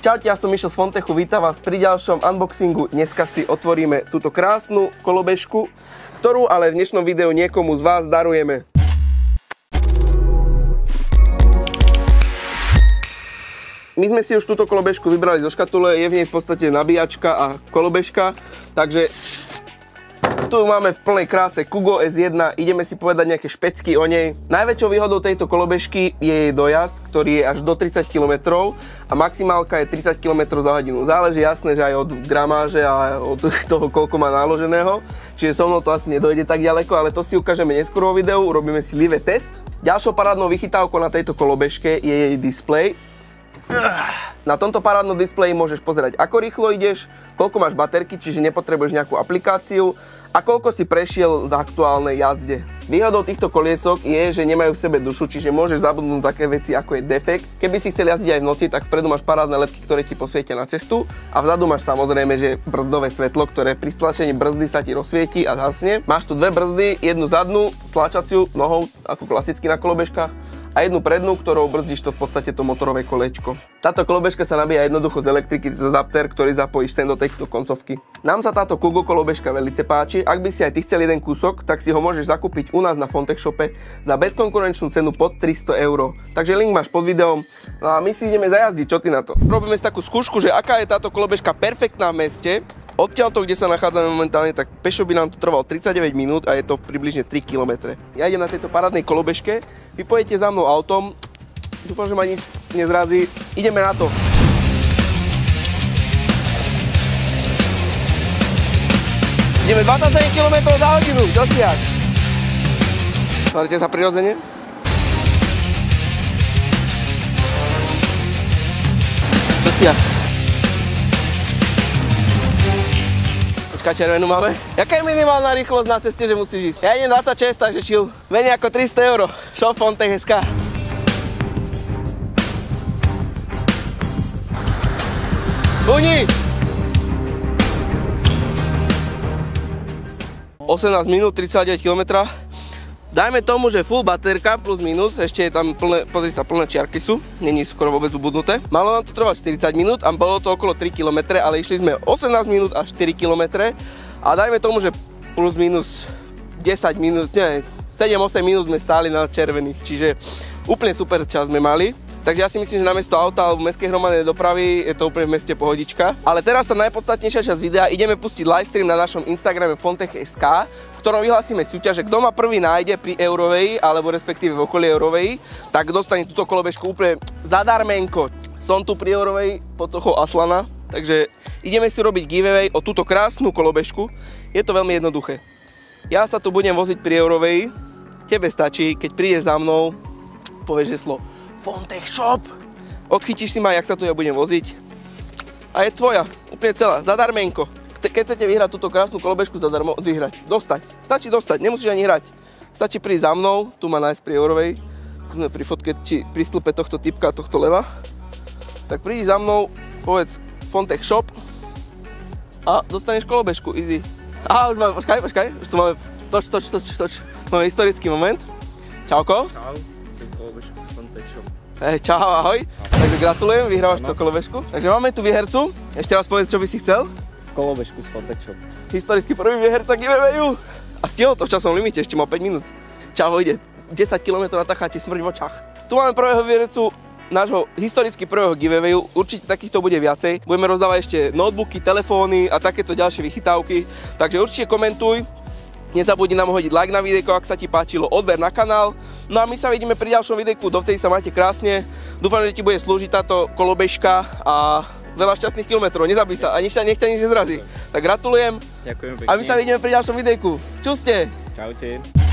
Čaute, ja som Mišo z Fontechu, vítam vás pri ďalšom unboxingu. Dneska si otvoríme túto krásnu kolobežku, ktorú ale v dnešnom videu niekomu z vás darujeme. My sme si už túto kolobežku vybrali zo škatule, je v nej v podstate nabíjačka a kolobežka, takže tu máme v plnej kráse Kugo S1, ideme si povedať nejaké špecky o nej. Najväčšou výhodou tejto kolobežky je jej dojazd, ktorý je až do 30 km a maximálka je 30 km za hodinu. Záleží jasné, že aj od gramáže a od toho, koľko má naloženého. Čiže so mnou to asi nedojde tak ďaleko, ale to si ukážeme neskôr vo videu, urobíme si live test. Ďalšou parádnou vychytávkou na tejto kolobežke je jej displej. Na tomto parádnom displeji môžeš pozerať, ako rýchlo ideš, koľko máš baterky, čiže nepotrebuješ nejakú aplikáciu a koľko si prešiel v aktuálnej jazde. Výhodou týchto koliesok je, že nemajú v sebe dušu, čiže môžeš zabudnúť také veci ako je defekt. Keby si chcel jazdiť aj v noci, tak vpredu máš parádne ledky, ktoré ti posvietia na cestu a vzadu máš samozrejme, že brzdové svetlo, ktoré pri stlačení brzdy sa ti rozsvieti a zhasne. Máš tu dve brzdy, jednu zadnú, stlačaciu nohou, ako klasicky na kolobežkách, a jednu prednú, ktorou brzdíš to v podstate to motorové kolečko. Táto kolobežka sa nabíja jednoducho z elektriky cez adapter, ktorý zapojíš sem do tejto koncovky. Nám sa táto Kugo kolobežka veľmi páči, ak by si aj ty chcel jeden kúsok, tak si ho môžeš zakúpiť u nás na Fontech shope za bezkonkurenčnú cenu pod 300 €. Takže link máš pod videom. No a my si ideme zajazdiť, čo ty na to? Robíme si takú skúšku, že aká je táto kolobežka perfektná v meste. Odtiaľto, kde sa nachádzame momentálne, tak pešo by nám to trvalo 39 minút a je to približne 3 km. Ja idem na tejto parádnej kolobežke, vy pojete za mnou autom, dúfam, že ma nič nezrazí, ideme na to. Ideme 27 km za hodinu, čo si jak? Zvážite sa prirodzene. Čo si jak? Červenú máme. Jaká je minimálna rýchlosť na ceste, že musíš ísť? Ja idem 26, takže chill. Menej ako 300 €. Shop Fontech SK. Buni! 18 minút, 39 km. Dajme tomu, že full baterka plus minus, ešte je tam plné, pozri sa, plné čiarky sú, není skoro vôbec ubudnuté. Malo nám to trvať 40 minút a bolo to okolo 3 km, ale išli sme 18 minút a 4 km a dajme tomu, že plus minus 10 minút, nie, 7-8 minút sme stáli na červených, čiže úplne super čas sme mali. Takže ja si myslím, že namiesto auta alebo mestskej hromadnej dopravy je to úplne v meste pohodička. Ale teraz sa najpodstatnejšia časť videa, ideme pustiť livestream na našom Instagrame Fontech SK, v ktorom vyhlásime súťaž, že kto ma prvý nájde pri Euroveji, alebo respektíve v okolí Euroveji, tak dostane túto kolobežku úplne zadarmenko. Som tu pri Euroveji pod sochou Aslana, takže ideme si robiť giveaway o túto krásnu kolobežku. Je to veľmi jednoduché. Ja sa tu budem voziť pri Euroveji, tebe stačí, keď prídeš za mnou, povieš heslo Fontech Shop, odchytíš si ma, jak sa tu ja budem voziť a je tvoja, úplne celá, zadarmenko. Keď chcete vyhrať túto krásnu kolobežku zadarmo, vyhrať, dostať, stačí dostať, nemusíš ani hrať. Stačí prísť za mnou, tu ma nájsť pri Eurovej, sme pri fotke, či pri stĺpe tohto typka, tohto leva, tak prídi za mnou, povedz Fontech Shop a dostaneš kolobežku, easy. Aha, už máme, počkaj, už tu máme, toč, máme historický moment. Čauko. Čau. Kolobežku z Fontech Shop. Čau, ahoj. Takže gratulujem, vyhrávaš tú kolobežku. Takže máme tu výhercu. Ešte raz povedz, čo by si chcel. Kolobežku z Fontech Shop. Historicky prvý výherca giveawayu. A stihol to v časovom limite, ešte mal 5 minút. Čau, ide 10 km na tacháti, smrť v očách. Tu máme prvého výhercu nášho historicky prvého giveawayu. Určite takýchto bude viacej. Budeme rozdávať ešte notebooky, telefóny a takéto ďalšie vychytávky. Takže určite komentuj. Nezabudni nám hodiť like na videjko, ak sa ti páčilo, odber na kanál. No a my sa vidíme pri ďalšom videjku, dovtedy sa majte krásne. Dúfam, že ti bude slúžiť táto kolobežka a veľa šťastných kilometrov. Nezabij sa a nech ťa nič nezrazí. Tak gratulujem. Ďakujem pekne. A my sa vidíme pri ďalšom videjku. Čuste. Čaute.